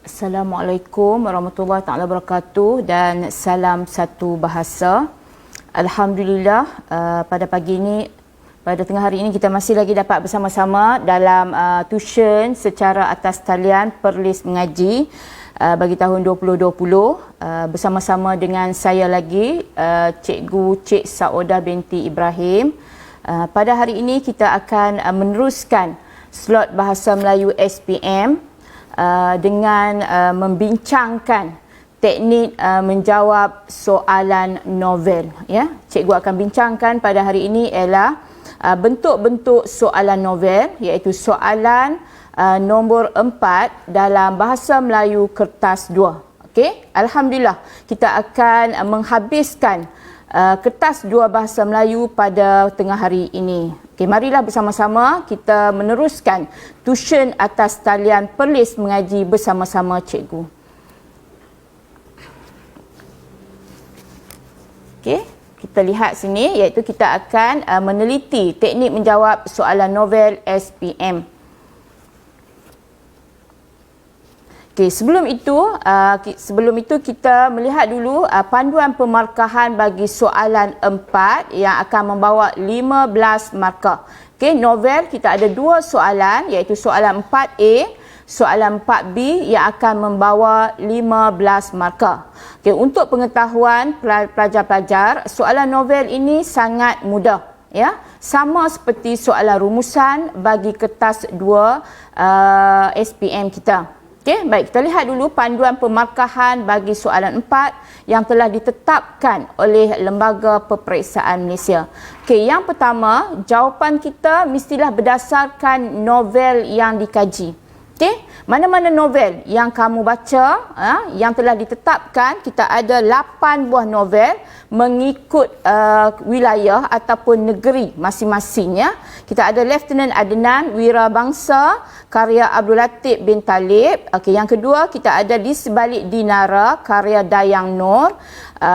Assalamualaikum warahmatullahi taala wabarakatuh dan salam satu bahasa. Alhamdulillah, pada pagi ini, pada tengah hari ini kita masih lagi dapat bersama-sama dalam tuition secara atas talian Perlis Mengaji bagi tahun 2020 bersama-sama dengan saya lagi, Cikgu Cik Saudah binti Ibrahim. Pada hari ini kita akan meneruskan slot Bahasa Melayu SPM dengan membincangkan teknik menjawab soalan novel. Ya, cikgu akan bincangkan pada hari ini ialah bentuk-bentuk soalan novel, iaitu soalan nombor 4 dalam Bahasa Melayu kertas 2. Okey, alhamdulillah kita akan menghabiskan kertas 2 Bahasa Melayu pada tengah hari ini. Okey, marilah bersama-sama kita meneruskan tuition atas talian Perlis Mengaji bersama-sama cikgu. Okey, kita lihat sini, iaitu kita akan meneliti teknik menjawab soalan novel SPM. Okey, sebelum itu kita melihat dulu panduan pemarkahan bagi soalan 4 yang akan membawa 15 markah. Okey, novel kita ada 2 soalan, iaitu soalan 4A, soalan 4B yang akan membawa 15 markah. Okey, untuk pengetahuan pelajar-pelajar, soalan novel ini sangat mudah, ya. Sama seperti soalan rumusan bagi kertas 2 SPM kita. Okey, baik, kita lihat dulu panduan pemarkahan bagi soalan 4 yang telah ditetapkan oleh Lembaga Peperiksaan Malaysia. Okey, yang pertama, jawapan kita mestilah berdasarkan novel yang dikaji. Okey, mana-mana novel yang kamu baca yang telah ditetapkan, kita ada 8 buah novel mengikut wilayah ataupun negeri masing-masingnya. Kita ada Lieutenant Adnan Wirabangsa karya Abdul Latif bin Talib. Okey, yang kedua kita ada Di Sebalik Dinara karya Dayang Nur.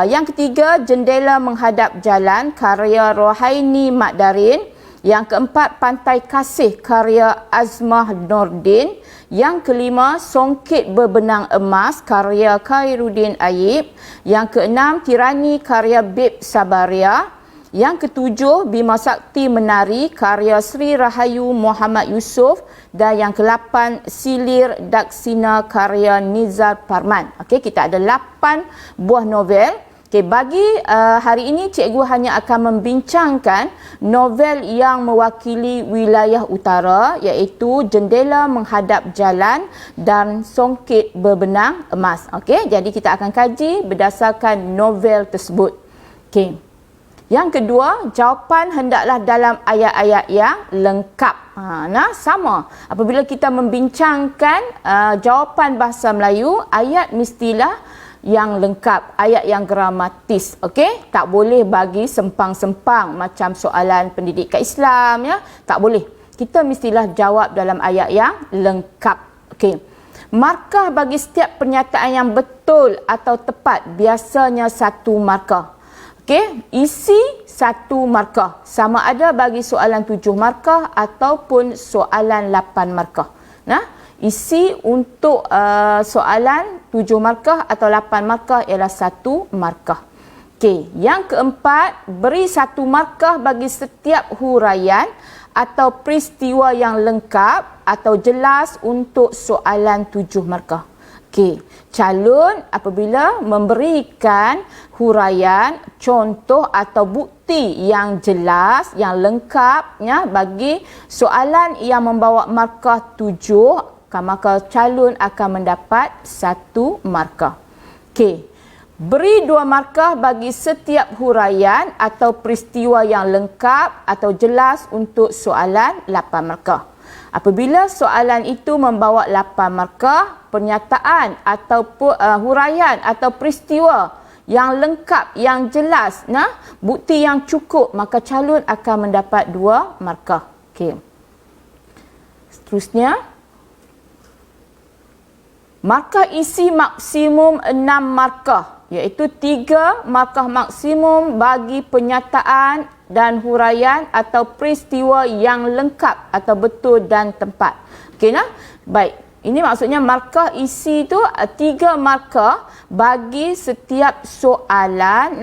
Yang ketiga Jendela Menghadap Jalan karya Rohaini Mat Darin. Yang keempat Pantai Kasih karya Azmah Nordin. Yang kelima Songket Berbenang Emas karya Khairuddin Ayib. Yang keenam Tirani karya Beb Sabaria. Yang ketujuh Bima Sakti Menari karya Sri Rahayu Muhammad Yusof. Dan yang ke-8 Silir Daksina karya Nizar Parman. Okey, kita ada 8 buah novel. Okay, bagi hari ini cikgu hanya akan membincangkan novel yang mewakili wilayah utara, iaitu Jendela Menghadap Jalan dan Songket Berbenang Emas. Okey, jadi kita akan kaji berdasarkan novel tersebut. Okey. Yang kedua, jawapan hendaklah dalam ayat-ayat yang lengkap. Sama. Apabila kita membincangkan jawapan bahasa Melayu, ayat mestilah yang lengkap, ayat yang gramatis. Okey, tak boleh bagi sempang-sempang macam soalan pendidikan Islam, ya. Tak boleh. Kita mestilah jawab dalam ayat yang lengkap. Okey. Markah bagi setiap pernyataan yang betul atau tepat biasanya 1 markah. Okey, isi 1 markah. Sama ada bagi soalan 7 markah ataupun soalan 8 markah. Isi untuk soalan 7 markah atau 8 markah ialah 1 markah. Okey, yang keempat, beri 1 markah bagi setiap huraian atau peristiwa yang lengkap atau jelas untuk soalan 7 markah. Okey, calon apabila memberikan huraian, contoh atau bukti yang jelas, yang lengkap, ya, bagi soalan yang membawa markah 7, maka calon akan mendapat 1 markah. Okey. Beri 2 markah bagi setiap huraian atau peristiwa yang lengkap atau jelas untuk soalan 8 markah. Apabila soalan itu membawa 8 markah, pernyataan ataupun huraian atau peristiwa yang lengkap, yang jelas, bukti yang cukup, maka calon akan mendapat 2 markah. Okey. Seterusnya, markah isi maksimum 6 markah, iaitu 3 markah maksimum bagi pernyataan dan huraian atau peristiwa yang lengkap atau betul dan tempat. Okey, nah? Baik. Ini maksudnya markah isi tu 3 markah bagi setiap soalan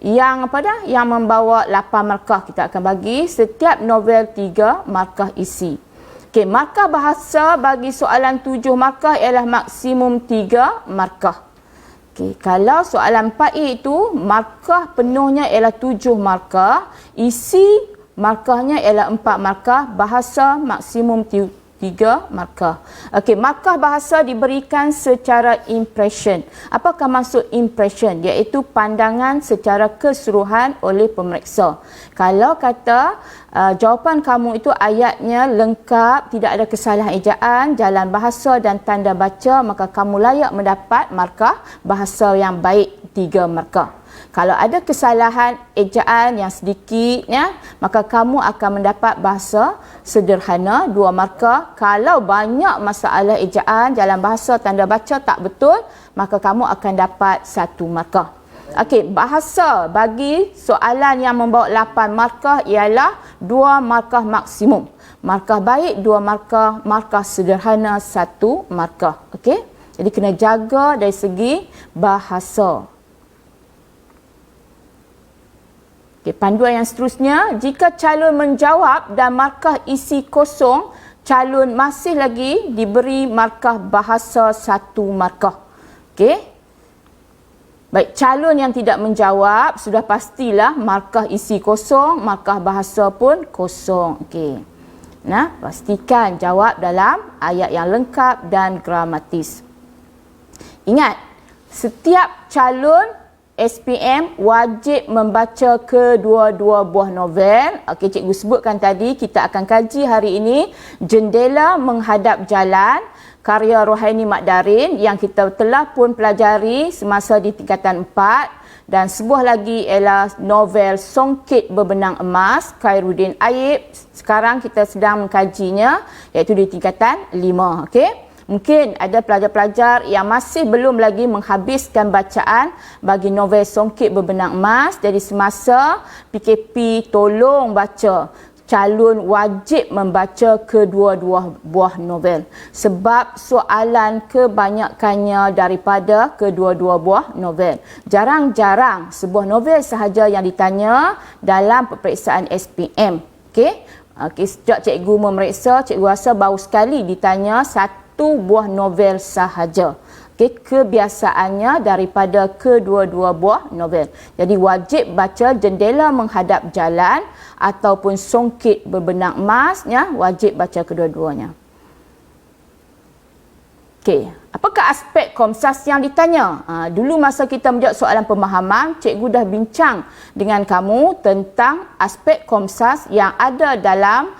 yang yang membawa 8 markah. Kita akan bagi setiap novel 3 markah isi. Okey, markah bahasa bagi soalan 7 markah ialah maksimum 3 markah. Okey, kalau soalan 4A itu markah penuhnya ialah 7 markah, isi markahnya ialah 4 markah, bahasa maksimum 3 markah. Okey, markah bahasa diberikan secara impression. Apakah maksud impression? Iaitu pandangan secara keseluruhan oleh pemeriksa. Kalau kata jawapan kamu itu ayatnya lengkap, tidak ada kesalahan ejaan, jalan bahasa dan tanda baca, maka kamu layak mendapat markah bahasa yang baik 3 markah. Kalau ada kesalahan ejaan yang sedikit, maka kamu akan mendapat bahasa sederhana 2 markah. Kalau banyak masalah ejaan, jalan bahasa, tanda baca tak betul, maka kamu akan dapat 1 markah. Okey, bahasa bagi soalan yang membawa 8 markah ialah 2 markah maksimum. Markah baik 2 markah, markah sederhana 1 markah. Okey? Jadi kena jaga dari segi bahasa. Okay, panduan yang seterusnya, jika calon menjawab dan markah isi kosong, calon masih lagi diberi markah bahasa 1 markah. Okey. Baik, calon yang tidak menjawab sudah pastilah markah isi kosong, markah bahasa pun kosong. Okey. Pastikan jawab dalam ayat yang lengkap dan gramatis. Ingat, setiap calon SPM wajib membaca kedua-dua buah novel. Okey, cikgu sebutkan tadi, kita akan kaji hari ini Jendela Menghadap Jalan, karya Rohaini Mat Darin yang kita telah pun pelajari semasa di tingkatan 4, dan sebuah lagi ialah novel Songket Berbenang Emas, Khairuddin Ayib. Sekarang kita sedang mengkajinya iaitu di tingkatan 5. Okey. Mungkin ada pelajar-pelajar yang masih belum lagi menghabiskan bacaan bagi novel Songket Berbenang Emas. Jadi semasa PKP tolong baca. Calon wajib membaca kedua-dua buah novel. Sebab soalan kebanyakannya daripada kedua-dua buah novel. Jarang-jarang sebuah novel sahaja yang ditanya dalam peperiksaan SPM. Okey? Sejak cikgu memeriksa, cikgu rasa baru sekali ditanya 1 buah novel sahaja. Okey, kebiasaannya daripada kedua-dua buah novel. Jadi wajib baca Jendela Menghadap Jalan ataupun Songket Berbenang Emas, wajib baca kedua-duanya. Okey, apakah aspek Komsas yang ditanya? Dulu masa kita menjawab soalan pemahaman, cikgu dah bincang dengan kamu tentang aspek Komsas yang ada dalam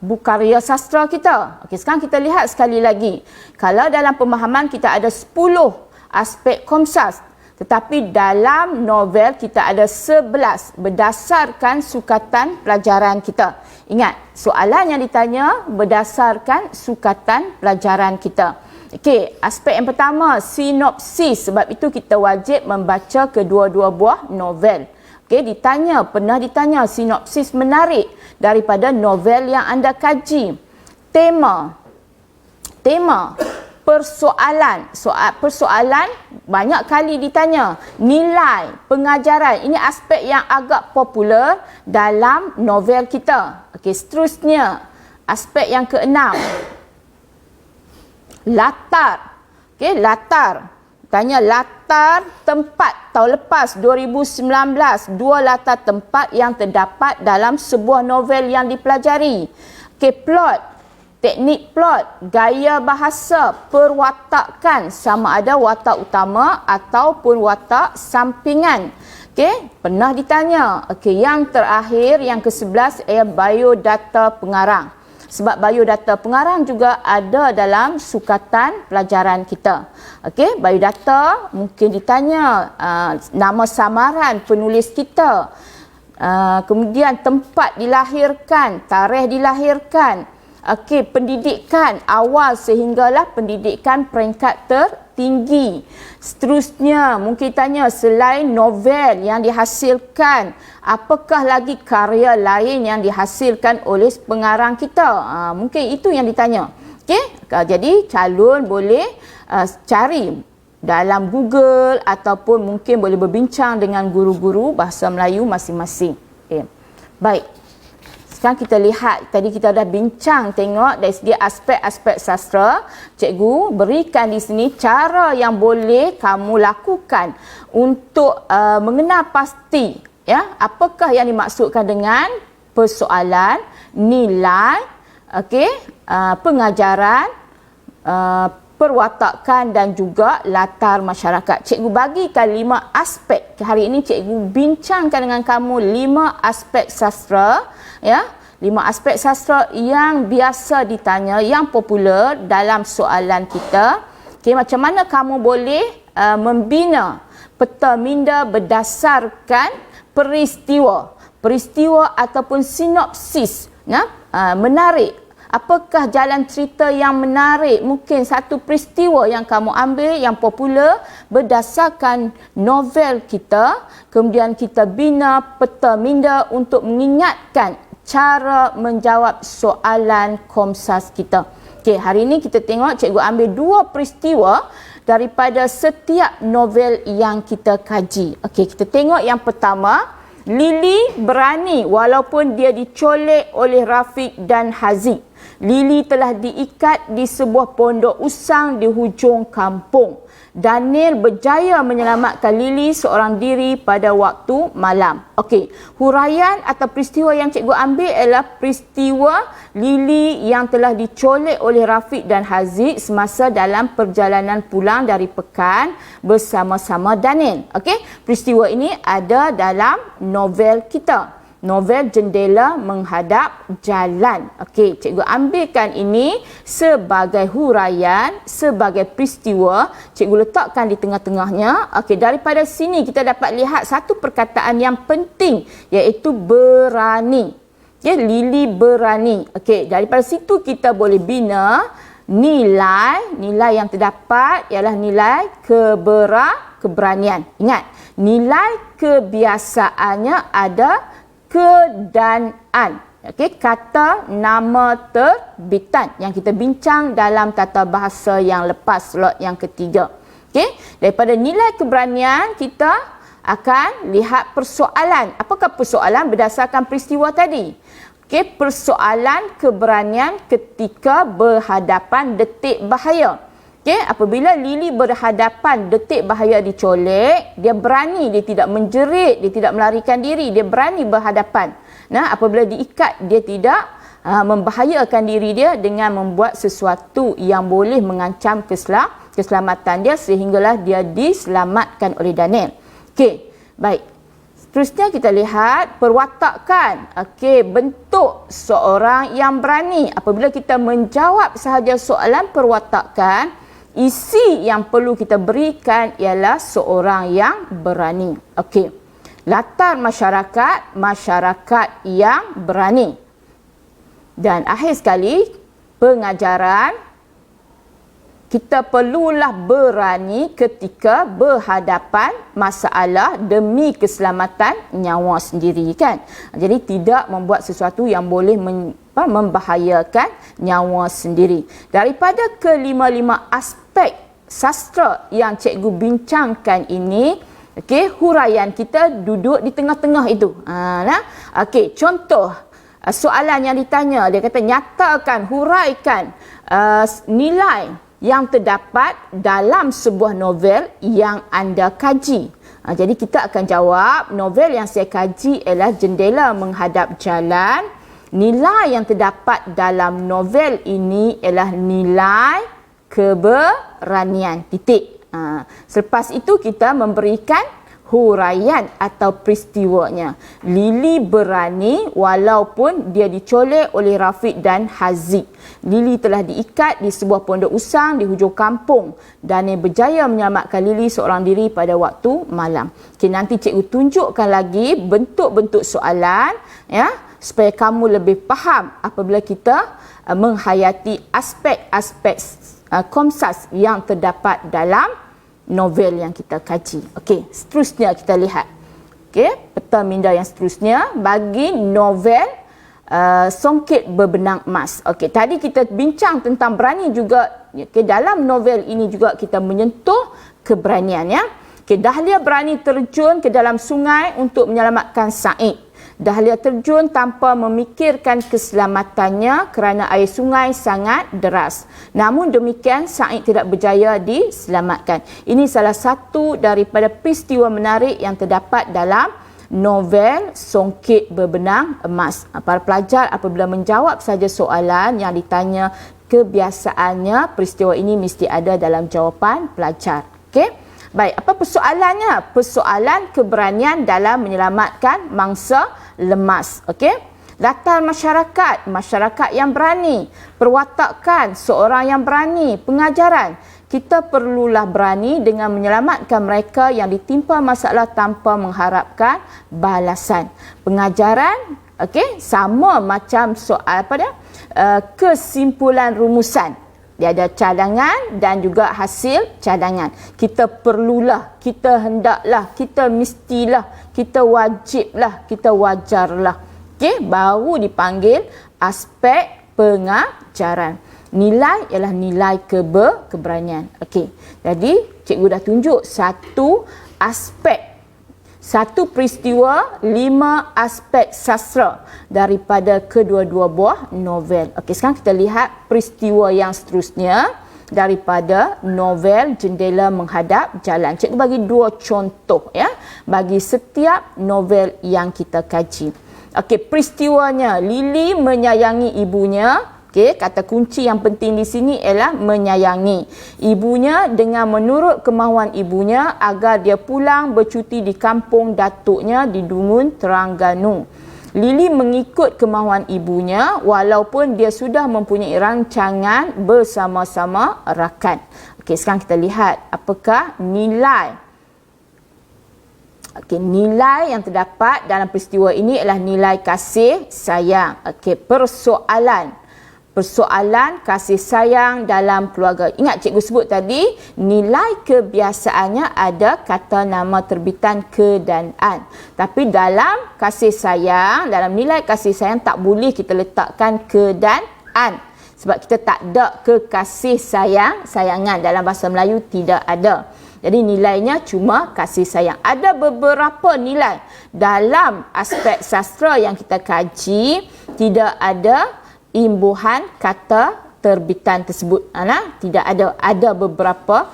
buku karya sastra kita. Okey, sekarang kita lihat sekali lagi. Kalau dalam pemahaman kita ada 10 aspek Komsas, tetapi dalam novel kita ada 11 berdasarkan sukatan pelajaran kita. Ingat, soalan yang ditanya berdasarkan sukatan pelajaran kita. Okey, aspek yang pertama, sinopsis. Sebab itu kita wajib membaca kedua-dua buah novel. Okey, pernah ditanya sinopsis menarik daripada novel yang anda kaji. Tema, persoalan banyak kali ditanya. Nilai, pengajaran, ini aspek yang agak popular dalam novel kita. Okey, seterusnya, aspek yang keenam, latar. Okey, latar. Tanya latar tempat tahun lepas 2019, 2 latar tempat yang terdapat dalam sebuah novel yang dipelajari. Okey, plot, teknik plot, gaya bahasa, perwatakan, sama ada watak utama ataupun watak sampingan. Okey, pernah ditanya. Okey, yang terakhir, yang ke-11 ialah biodata pengarang. Sebab biodata pengarang juga ada dalam sukatan pelajaran kita. Okey, biodata mungkin ditanya nama samaran penulis kita. Kemudian tempat dilahirkan, tarikh dilahirkan. Okey, pendidikan awal sehinggalah pendidikan peringkat tertinggi. Seterusnya, mungkin tanya selain novel yang dihasilkan, apakah lagi karya lain yang dihasilkan oleh pengarang kita? Mungkin itu yang ditanya. Okey, jadi calon boleh cari dalam Google ataupun mungkin boleh berbincang dengan guru-guru bahasa Melayu masing-masing. Okay. Baik. Sekarang kita lihat, tadi kita dah bincang tengok dari segi aspek-aspek sastra. Cikgu berikan di sini cara yang boleh kamu lakukan untuk mengenal pasti ya, apakah yang dimaksudkan dengan persoalan, nilai, pengajaran, perwatakan dan juga latar masyarakat. Cikgu bagikan 5 aspek. Hari ini cikgu bincangkan dengan kamu 5 aspek sastra, ya. 5 aspek sastra yang biasa ditanya, yang popular dalam soalan kita. Macam mana kamu boleh membina peta minda berdasarkan peristiwa ataupun sinopsis, menarik. Apakah jalan cerita yang menarik? Mungkin satu peristiwa yang kamu ambil yang popular berdasarkan novel kita, kemudian kita bina peta minda untuk mengingatkan cara menjawab soalan Komsas kita. Okey, hari ini kita tengok cikgu ambil 2 peristiwa daripada setiap novel yang kita kaji. Okey, kita tengok yang pertama, Lily berani walaupun dia dicolek oleh Rafiq dan Haziq. Lily telah diikat di sebuah pondok usang di hujung kampung. Daniel berjaya menyelamatkan Lily seorang diri pada waktu malam. Okey, huraian atau peristiwa yang cikgu ambil ialah peristiwa Lily yang telah dicolek oleh Rafiq dan Haziq semasa dalam perjalanan pulang dari pekan bersama-sama Daniel. Okey, peristiwa ini ada dalam novel kita. Novel Jendela Menghadap Jalan. Okey, cikgu ambilkan ini sebagai huraian, sebagai peristiwa. Cikgu letakkan di tengah-tengahnya. Okey, daripada sini kita dapat lihat satu perkataan yang penting, iaitu berani. Ya, Lily berani. Okey, daripada situ kita boleh bina nilai yang terdapat ialah nilai keberanian. Ingat, nilai kebiasaannya ada kedanaan. Okey, kata nama terbitan yang kita bincang dalam tata bahasa yang lepas, slot yang ketiga. Okey, daripada nilai keberanian kita akan lihat persoalan. Apakah persoalan berdasarkan peristiwa tadi? Okey, persoalan keberanian ketika berhadapan detik bahaya. Okay, apabila Lily berhadapan detik bahaya dicolek, dia berani, dia tidak menjerit, dia tidak melarikan diri, dia berani berhadapan. Apabila diikat, dia tidak membahayakan diri dia dengan membuat sesuatu yang boleh mengancam keselamatan dia sehinggalah dia diselamatkan oleh Daniel. Okey, baik. Seterusnya kita lihat perwatakan. Okey, bentuk seorang yang berani. Apabila kita menjawab sahaja soalan perwatakan, isi yang perlu kita berikan ialah seorang yang berani. Okey. Latar masyarakat yang berani. Dan akhir sekali, pengajaran, kita perlulah berani ketika berhadapan masalah demi keselamatan nyawa sendiri, kan? Jadi tidak membuat sesuatu yang boleh membahayakan nyawa sendiri. Daripada ke-5 aspek sastra yang cikgu bincangkan ini, okey, huraian kita duduk di tengah-tengah itu. Okey, contoh soalan yang ditanya, dia kata nyatakan, huraikan nilai yang terdapat dalam sebuah novel yang anda kaji. Jadi kita akan jawab, novel yang saya kaji ialah Jendela Menghadap Jalan. Nilai yang terdapat dalam novel ini ialah nilai keberanian. Titik. Selepas itu kita memberikan huraian atau peristiwanya. Lily berani walaupun dia dicolek oleh Rafiq dan Haziq. Lily telah diikat di sebuah pondok usang di hujung kampung. Daniel berjaya menyelamatkan Lily seorang diri pada waktu malam. Okay, nanti cikgu tunjukkan lagi bentuk-bentuk soalan, ya, supaya kamu lebih faham apabila kita menghayati aspek-aspek Komsas yang terdapat dalam novel yang kita kaji. Okey, seterusnya kita lihat. Okey, peta minda yang seterusnya bagi novel Songket Berbenang Emas. Okey, tadi kita bincang tentang berani juga. Okay, dalam novel ini juga kita menyentuh keberanian, ya. Okay, Dahlia berani terjun ke dalam sungai untuk menyelamatkan Said. Dahlia terjun tanpa memikirkan keselamatannya kerana air sungai sangat deras. Namun demikian, Said tidak berjaya diselamatkan. Ini salah satu daripada peristiwa menarik yang terdapat dalam novel Songket Berbenang Emas. Para pelajar apabila menjawab saja soalan yang ditanya, kebiasaannya peristiwa ini mesti ada dalam jawapan pelajar. Okey. Baik, apa persoalannya? Persoalan keberanian dalam menyelamatkan mangsa lemas. Okey. Latar masyarakat, masyarakat yang berani. Perwatakan, seorang yang berani. Pengajaran, kita perlulah berani dengan menyelamatkan mereka yang ditimpa masalah tanpa mengharapkan balasan. Pengajaran, okey, sama macam soal apa dia? Kesimpulan rumusan. Dia ada cadangan dan juga hasil cadangan. Kita perlulah, kita hendaklah, kita mestilah, kita wajiblah, kita wajarlah. Okey, baru dipanggil aspek pengajaran. Nilai ialah nilai keberanian. Okey. Jadi, cikgu dah tunjuk satu aspek, satu peristiwa, 5 aspek sastra daripada kedua-dua buah novel. Okey, sekarang kita lihat peristiwa yang seterusnya daripada novel Jendela Menghadap Jalan. Cikgu bagi 2 contoh, ya, bagi setiap novel yang kita kaji. Okey, peristiwanya, Lily menyayangi ibunya. Okey, kata kunci yang penting di sini ialah menyayangi ibunya dengan menurut kemahuan ibunya agar dia pulang bercuti di kampung datuknya di Dungun Terengganu. Lily mengikut kemahuan ibunya walaupun dia sudah mempunyai rancangan bersama-sama rakan. Okey, sekarang kita lihat apakah nilai. Okey, nilai yang terdapat dalam peristiwa ini ialah nilai kasih sayang. Okey, persoalan kasih sayang dalam keluarga. Ingat cikgu sebut tadi, nilai kebiasaannya ada kata nama terbitan ke dan an. Tapi dalam kasih sayang, dalam nilai kasih sayang tak boleh kita letakkan ke dan an. Sebab kita tak ada kekasih sayangan. Dalam bahasa Melayu tidak ada. Jadi nilainya cuma kasih sayang. Ada beberapa nilai dalam aspek sastra yang kita kaji, tidak ada imbuhan kata terbitan tersebut. Tidak ada. Ada beberapa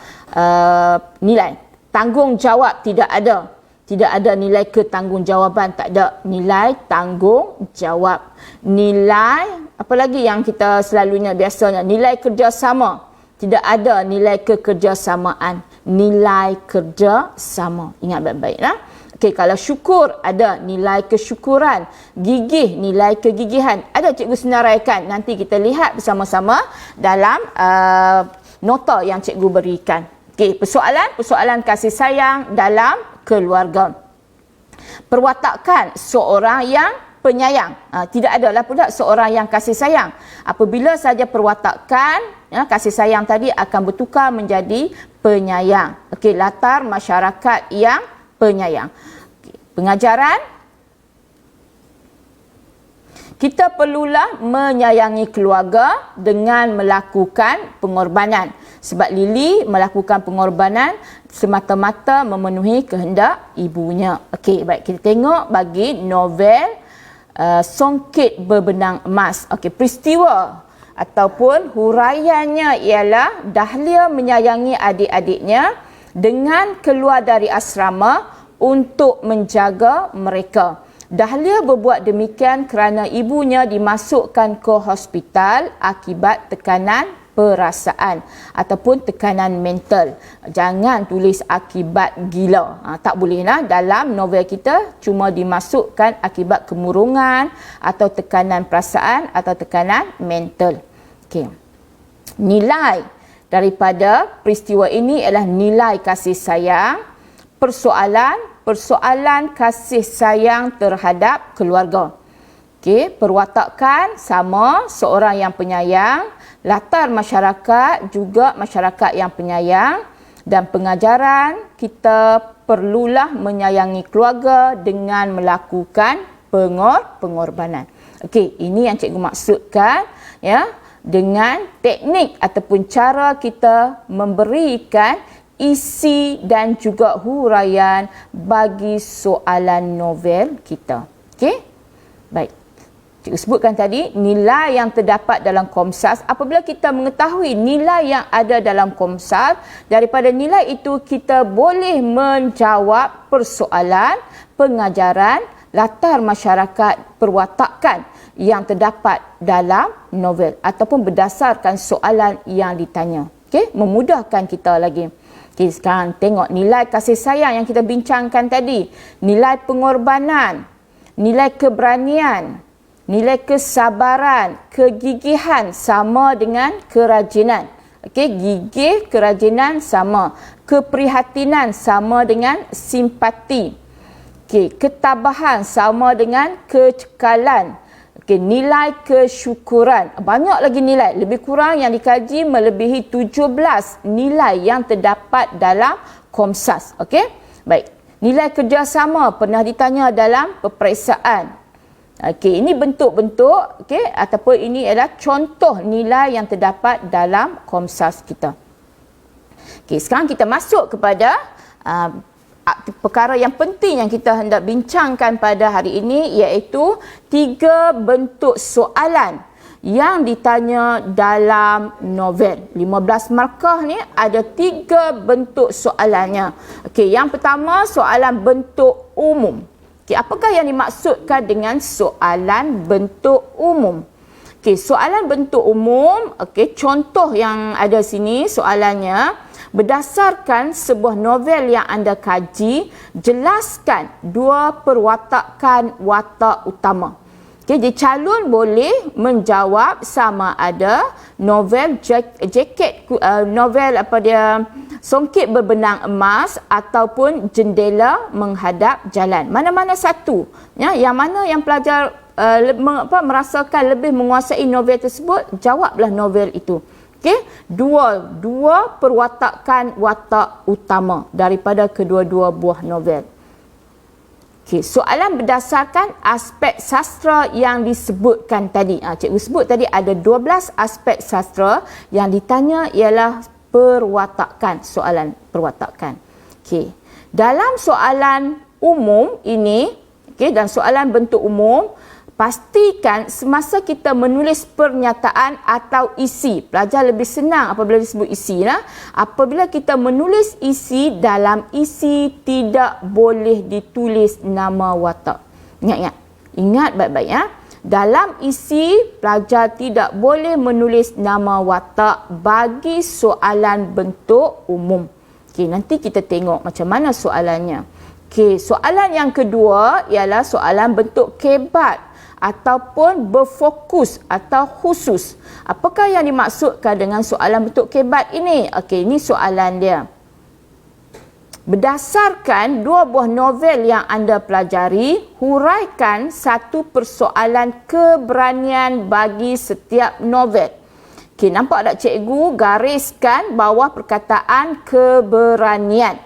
nilai. Tanggungjawab tidak ada. Tidak ada nilai ketanggungjawaban. Tak ada nilai tanggungjawab. Nilai, apa lagi yang kita selalunya biasanya? Nilai kerjasama. Tidak ada nilai kekerjasamaan. Nilai kerjasama. Ingat baik-baik. Okey, kalau syukur ada nilai kesyukuran, gigih nilai kegigihan. Ada cikgu senaraikan. Nanti kita lihat bersama-sama dalam nota yang cikgu berikan. Okey, persoalan kasih sayang dalam keluarga. Perwatakan seorang yang penyayang. Tidak adalah pula seorang yang kasih sayang. Apabila saja perwatakan, kasih sayang tadi akan bertukar menjadi penyayang. Okey, latar masyarakat yang penyayang. Pengajaran, kita perlulah menyayangi keluarga dengan melakukan pengorbanan. Sebab Lily melakukan pengorbanan semata-mata memenuhi kehendak ibunya. Okey, baik, kita tengok bagi novel Songket Berbenang Emas. Okey, peristiwa ataupun huraiannya ialah Dahlia menyayangi adik-adiknya dengan keluar dari asrama untuk menjaga mereka. Dahlia berbuat demikian kerana ibunya dimasukkan ke hospital akibat tekanan perasaan ataupun tekanan mental. Jangan tulis akibat gila. Tak boleh lah. Dalam novel kita cuma dimasukkan akibat kemurungan atau tekanan perasaan atau tekanan mental. Okey. Nilai daripada peristiwa ini ialah nilai kasih sayang, persoalan kasih sayang terhadap keluarga. Okey, perwatakan sama, seorang yang penyayang, latar masyarakat juga masyarakat yang penyayang, dan pengajaran kita perlulah menyayangi keluarga dengan melakukan pengorbanan. Okey, ini yang cikgu maksudkan ya, dengan teknik ataupun cara kita memberikan isi dan juga huraian bagi soalan novel kita. Okey? Baik. Cikgu sebutkan tadi, nilai yang terdapat dalam Komsas, apabila kita mengetahui nilai yang ada dalam Komsas, daripada nilai itu kita boleh menjawab persoalan, pengajaran, latar masyarakat, perwatakan yang terdapat dalam novel ataupun berdasarkan soalan yang ditanya. Okey, memudahkan kita lagi. Okey, sekarang tengok nilai kasih sayang yang kita bincangkan tadi. Nilai pengorbanan, nilai keberanian, nilai kesabaran, kegigihan sama dengan kerajinan. Okey, gigih, kerajinan sama. Keprihatinan sama dengan simpati. Okey, ketabahan sama dengan kecekalan. Okey, nilai kesyukuran. Banyak lagi nilai. Lebih kurang yang dikaji melebihi 17 nilai yang terdapat dalam Komsas. Okey? Baik. Nilai kerjasama pernah ditanya dalam peperiksaan. Okey, ini bentuk-bentuk, okey, ataupun ini adalah contoh nilai yang terdapat dalam Komsas kita. Okey, sekarang kita masuk kepada perkara yang penting yang kita hendak bincangkan pada hari ini, iaitu 3 bentuk soalan yang ditanya dalam novel. 15 markah ni ada 3 bentuk soalannya. Okey, yang pertama soalan bentuk umum. Okey, apakah yang dimaksudkan dengan soalan bentuk umum? Okey, soalan bentuk umum, okey, contoh yang ada sini soalannya, berdasarkan sebuah novel yang anda kaji, jelaskan 2 perwatakan watak utama. Okay, jadi calon boleh menjawab sama ada novel novel Songket Berbenang Emas ataupun Jendela Menghadap Jalan. Mana-mana satu. Ya, yang mana yang pelajar merasakan lebih menguasai novel tersebut, jawablah novel itu. Okey, dua perwatakan watak utama daripada kedua-dua buah novel. Okey, soalan berdasarkan aspek sastra yang disebutkan tadi. Cikgu sebut tadi ada 12 aspek sastra, yang ditanya ialah perwatakan, soalan perwatakan. Okey, dalam soalan umum ini, okey, dan soalan bentuk umum, pastikan semasa kita menulis pernyataan atau isi, pelajar lebih senang apabila disebut isi lah. Apabila kita menulis isi, dalam isi tidak boleh ditulis nama watak. Ingat baik-baik ya. Dalam isi, pelajar tidak boleh menulis nama watak bagi soalan bentuk umum. Okey, nanti kita tengok macam mana soalannya. Okey, soalan yang kedua ialah soalan bentuk kebat ataupun berfokus atau khusus. Apakah yang dimaksudkan dengan soalan bentuk kebat ini? Okey, ini soalan dia. Berdasarkan 2 buah novel yang anda pelajari, huraikan 1 persoalan keberanian bagi setiap novel. Okey, nampak tak cikgu gariskan bawah perkataan keberanian.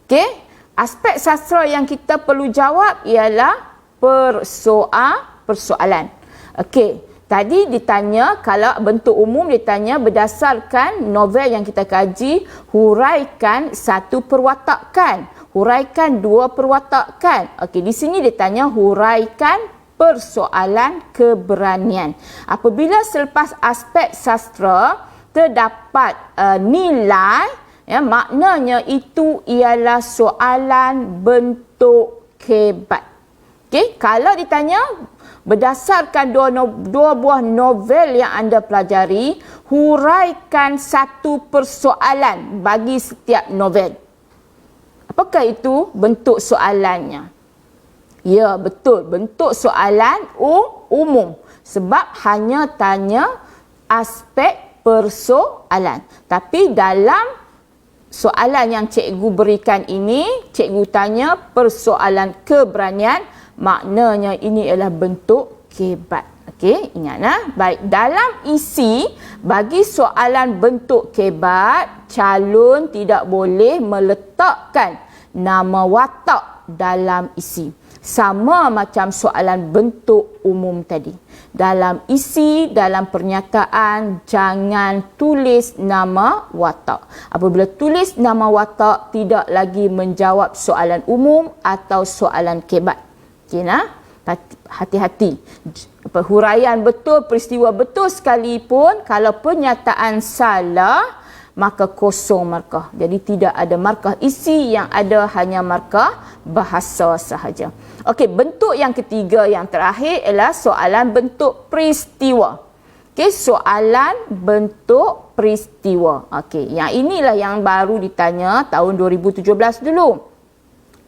Okey, aspek sastra yang kita perlu jawab ialah persoalan. Okey, tadi ditanya, kalau bentuk umum ditanya berdasarkan novel yang kita kaji, huraikan 1 perwatakan, huraikan 2 perwatakan. Okey, di sini ditanya huraikan persoalan keberanian. Apabila selepas aspek sastra terdapat nilai, ya, maknanya itu ialah soalan bentuk kebat. Okey, kalau ditanya berdasarkan 2 buah novel yang anda pelajari, huraikan 1 persoalan bagi setiap novel. Apakah itu bentuk soalannya? Ya, betul, bentuk soalan umum, sebab hanya tanya aspek persoalan. Tapi dalam soalan yang cikgu berikan ini, cikgu tanya persoalan keberanian, maknanya ini adalah bentuk kebat. Okey, ingatlah. Baik, dalam isi, bagi soalan bentuk kebat, calon tidak boleh meletakkan nama watak dalam isi. Sama macam soalan bentuk umum tadi. Dalam isi, dalam pernyataan, jangan tulis nama watak. Apabila tulis nama watak, tidak lagi menjawab soalan umum atau soalan kebat. Okey, nah? Hati-hati. Huraian betul, peristiwa betul sekalipun, kalau pernyataan salah, maka kosong markah. Jadi tidak ada markah isi, yang ada hanya markah bahasa sahaja. Okey, bentuk yang ketiga yang terakhir ialah soalan bentuk peristiwa. Okey, soalan bentuk peristiwa. Okey, yang inilah yang baru ditanya tahun 2017 dulu.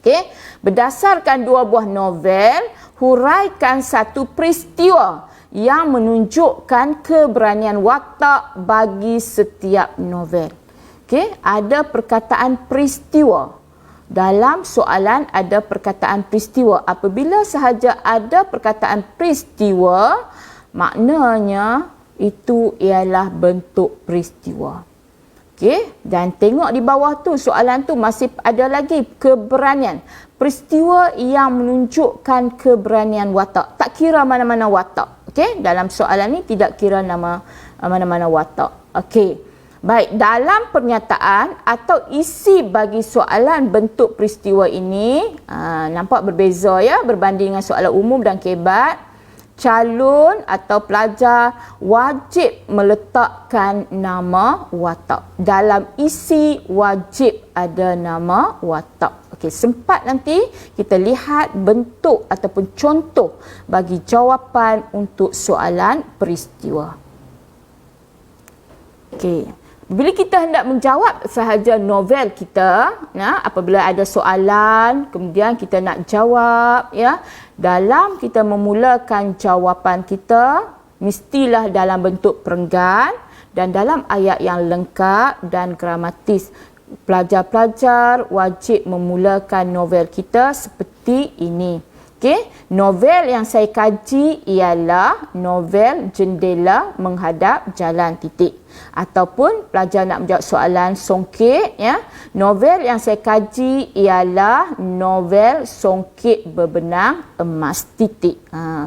Okey, berdasarkan 2 buah novel, huraikan satu peristiwa yang menunjukkan keberanian watak bagi setiap novel. Okey, ada perkataan peristiwa. Dalam soalan ada perkataan peristiwa. Apabila sahaja ada perkataan peristiwa, maknanya itu ialah bentuk peristiwa. Okey, dan tengok di bawah tu, soalan tu masih ada lagi keberanian. Peristiwa yang menunjukkan keberanian watak. Tak kira mana-mana watak. Okey, dalam soalan ni tidak kira nama mana-mana watak. Okey. Baik, dalam pernyataan atau isi bagi soalan bentuk peristiwa ini, nampak berbeza ya berbanding dengan soalan umum dan kebat. Calon atau pelajar wajib meletakkan nama watak. Dalam isi wajib ada nama watak. Okey, sempat nanti kita lihat bentuk ataupun contoh bagi jawapan untuk soalan peristiwa. Okey, bila kita hendak menjawab sahaja novel kita, apabila ada soalan, kemudian kita nak jawab, ya, dalam kita memulakan jawapan kita, mestilah dalam bentuk perenggan dan dalam ayat yang lengkap dan gramatis. Pelajar-pelajar wajib memulakan novel kita seperti ini. Okey, novel yang saya kaji ialah novel Jendela Menghadap Jalan Titik. Ataupun pelajar nak menjawab soalan songkit, ya. Novel yang saya kaji ialah novel Songkit Berbenang Emas Titik.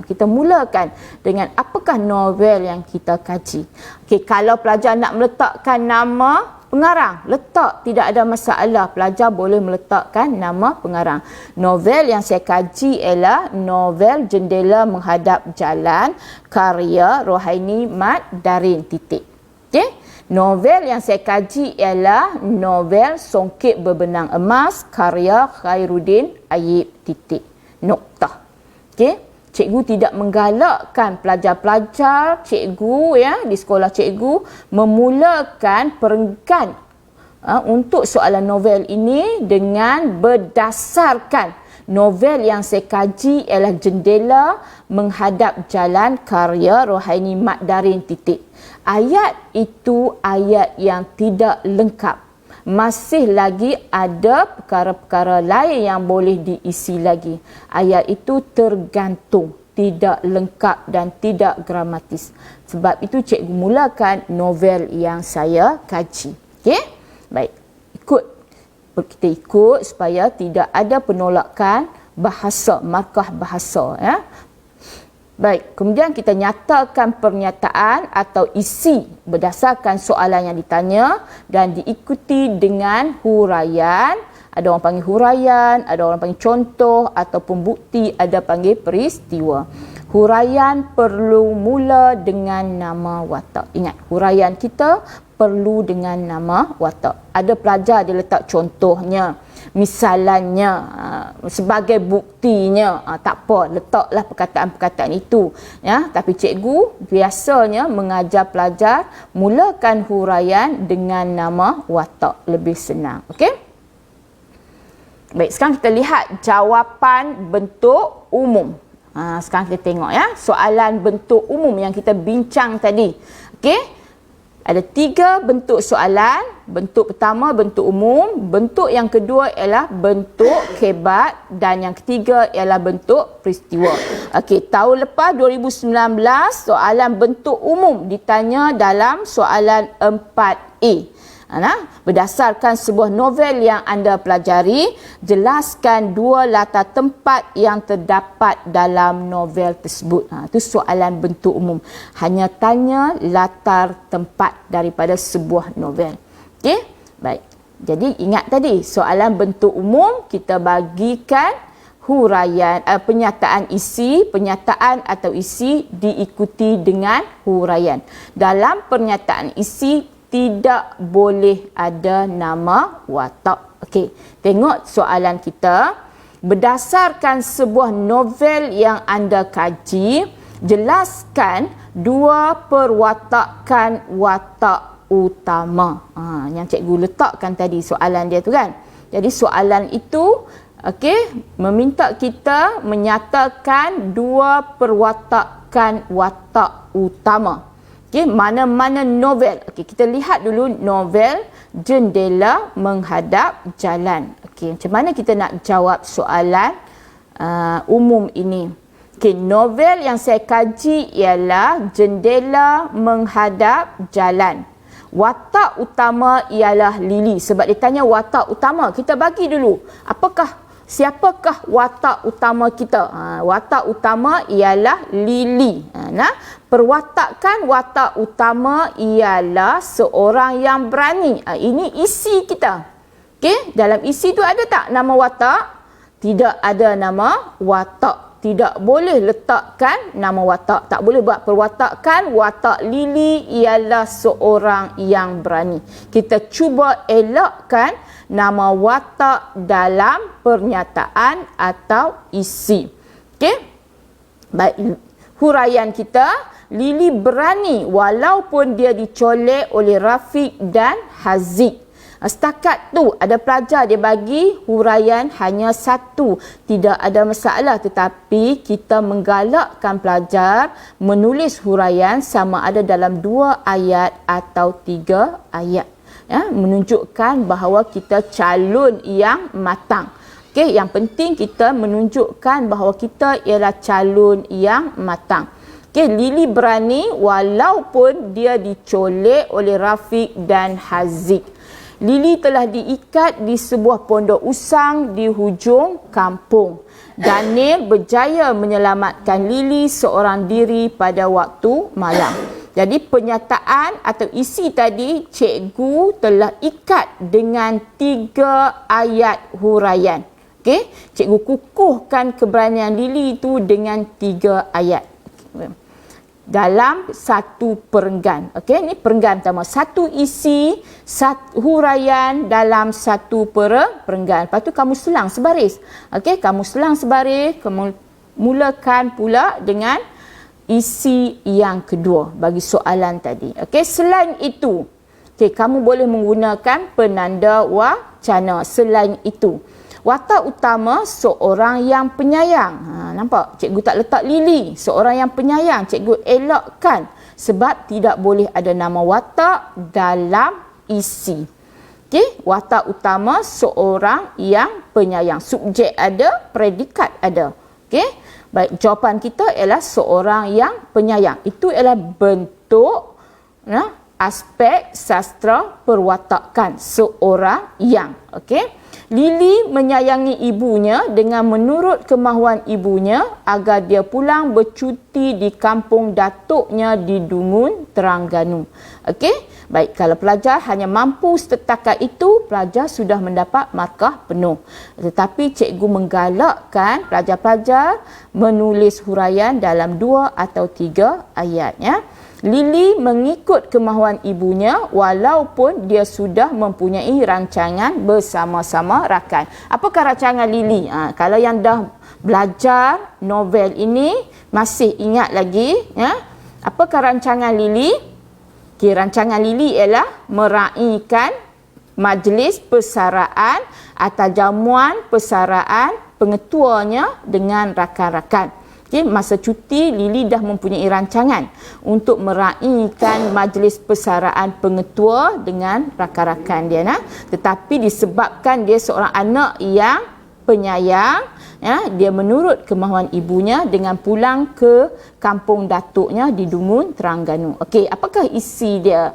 Kita mulakan dengan apakah novel yang kita kaji. Okey, kalau pelajar nak meletakkan nama pengarang, letak, tidak ada masalah. Pelajar boleh meletakkan nama pengarang. Novel yang saya kaji ialah novel Jendela Menghadap Jalan karya Rohaini Mat Darin Titik. Okey, novel yang saya kaji ialah novel Songkit Berbenang Emas karya Khairuddin Ayib Titik. Noktah. Okey, cikgu tidak menggalakkan pelajar-pelajar cikgu, ya, di sekolah cikgu memulakan perenggan untuk soalan novel ini dengan berdasarkan novel yang saya kaji ialah Jendela Menghadap Jalan karya Rohaini Mat Darin Titik. Ayat itu ayat yang tidak lengkap. Masih lagi ada perkara-perkara lain yang boleh diisi lagi. Ayat itu tergantung, tidak lengkap dan tidak gramatis. Sebab itu cikgu mulakan novel yang saya kaji. Okey? Baik. Kita ikut supaya tidak ada penolakan bahasa, markah bahasa, ya. Baik, kemudian kita nyatakan pernyataan atau isi berdasarkan soalan yang ditanya dan diikuti dengan huraian. Ada orang panggil huraian, ada orang panggil contoh ataupun bukti, ada panggil peristiwa. Huraian perlu mula dengan nama watak. Ingat, huraian kita perlu dengan nama watak. Ada pelajar dia letak contohnya, misalannya, sebagai buktinya. Tak apa, letaklah perkataan-perkataan itu, ya. Tapi cikgu biasanya mengajar pelajar mulakan huraian dengan nama watak, lebih senang. Okey? Baik, sekarang kita lihat jawapan bentuk umum. Sekarang kita tengok, ya, soalan bentuk umum yang kita bincang tadi. Okey? Ada 3 bentuk soalan. Bentuk pertama bentuk umum, bentuk yang kedua ialah bentuk kebat dan yang ketiga ialah bentuk peristiwa. Okey, tahun lepas 2019 soalan bentuk umum ditanya dalam soalan 4A. Berdasarkan sebuah novel yang anda pelajari, jelaskan 2 latar tempat yang terdapat dalam novel tersebut. Itu soalan bentuk umum. Hanya tanya latar tempat daripada sebuah novel. Okey? Baik. Jadi ingat tadi, soalan bentuk umum kita bagikan huraian, penyataan atau isi diikuti dengan huraian. Dalam pernyataan isi tidak boleh ada nama watak. Okey, tengok soalan kita. Berdasarkan sebuah novel yang anda kaji, jelaskan 2 perwatakan watak utama. Yang cikgu letakkan tadi soalan dia tu kan. Jadi soalan itu meminta kita menyatakan 2 perwatakan watak utama. Mana-mana novel. Kita lihat dulu novel Jendela Menghadap Jalan. Macam mana kita nak jawab soalan umum ini? Novel yang saya kaji ialah Jendela Menghadap Jalan. Watak utama ialah Lily. Sebab dia tanya watak utama, kita bagi dulu. Siapakah watak utama kita? Watak utama ialah Lily. Perwatakan watak utama ialah seorang yang berani. Ini isi kita. Dalam isi tu ada tak nama watak? Tidak ada nama watak. Tidak boleh letakkan nama watak. Tak boleh buat perwatakan watak Lily ialah seorang yang berani. Kita cuba elakkan nama watak dalam pernyataan atau isi. Baik, huraian kita, Lily berani walaupun dia dicolek oleh Rafiq dan Haziq. Setakat tu ada pelajar dia bagi huraian hanya 1. Tidak ada masalah, tetapi kita menggalakkan pelajar menulis huraian sama ada dalam 2 ayat atau 3 ayat. Menunjukkan bahawa kita calon yang matang. Yang penting kita menunjukkan bahawa kita ialah calon yang matang. Lily berani walaupun dia dicolek oleh Rafiq dan Haziq. Lily telah diikat di sebuah pondok usang di hujung kampung. Daniel berjaya menyelamatkan Lily seorang diri pada waktu malam. Jadi pernyataan atau isi tadi cikgu telah ikat dengan 3 ayat huraian. Cikgu kukuhkan keberanian Lily itu dengan 3 ayat. Dalam 1 perenggan. Ini perenggan pertama. 1 isi, 1 huraian dalam 1 perenggan. Lepas tu kamu selang sebaris. Kamu selang sebaris, kamu mulakan pula dengan isi yang kedua bagi soalan tadi. Selain itu, kamu boleh menggunakan penanda wacana. Selain itu, watak utama seorang yang penyayang. Nampak? Cikgu tak letak Lily. Seorang yang penyayang. Cikgu elakkan. Sebab tidak boleh ada nama watak dalam isi. Watak utama seorang yang penyayang. Subjek ada, predikat ada. Baik, jawapan kita ialah seorang yang penyayang. Itu ialah bentuk aspek sastra perwatakan. Seorang yang. Lily menyayangi ibunya dengan menurut kemahuan ibunya agar dia pulang bercuti di kampung datuknya di Dungun, Terengganu. Baik, kalau pelajar hanya mampu setakat itu, pelajar sudah mendapat markah penuh. Tetapi cikgu menggalakkan pelajar-pelajar menulis huraian dalam 2 atau 3 ayat. Lily mengikut kemahuan ibunya walaupun dia sudah mempunyai rancangan bersama-sama rakan. Apakah rancangan Lily? Kalau yang dah belajar novel ini masih ingat lagi, apakah rancangan Lily? Rancangan Lily ialah meraihkan majlis persaraan atau jamuan persaraan pengetuanya dengan rakan-rakan. Masa cuti, Lily dah mempunyai rancangan untuk meraihkan majlis persaraan pengetua dengan rakan-rakan dia. Tetapi disebabkan dia seorang anak yang penyayang, dia menurut kemahuan ibunya dengan pulang ke kampung datuknya di Dungun, Terengganu. Apakah isi dia?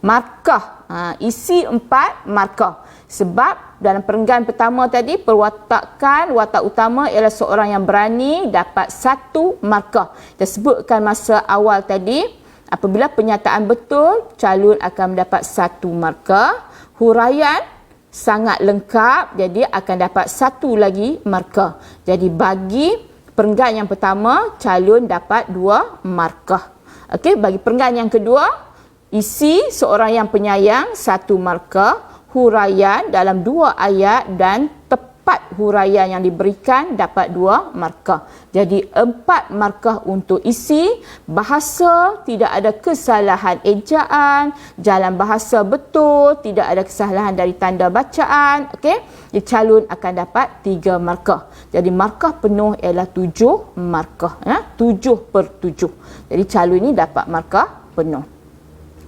Markah isi 4 markah. Sebab dalam perenggan pertama tadi, perwatakan watak utama ialah seorang yang berani dapat 1 markah. Kita sebutkan masa awal tadi, apabila penyataan betul, calon akan mendapat 1 markah. Huraian sangat lengkap, jadi akan dapat 1 lagi markah. Jadi bagi perenggan yang pertama, calon dapat 2 markah. Okey, bagi perenggan yang kedua, isi seorang yang penyayang 1 markah. Huraian dalam 2 ayat dan tepat huraian yang diberikan dapat 2 markah. Jadi 4 markah untuk isi, bahasa tidak ada kesalahan ejaan, jalan bahasa betul, tidak ada kesalahan dari tanda bacaan. Okey, calon akan dapat 3 markah. Jadi markah penuh ialah 7 markah. 7/7. Jadi calon ini dapat markah penuh.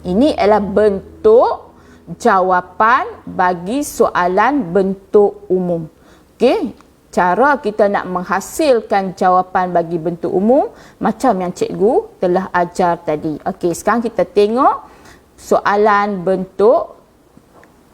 Ini ialah bentuk jawapan bagi soalan bentuk umum. Okey, cara kita nak menghasilkan jawapan bagi bentuk umum macam yang cikgu telah ajar tadi. Okey, sekarang kita tengok soalan bentuk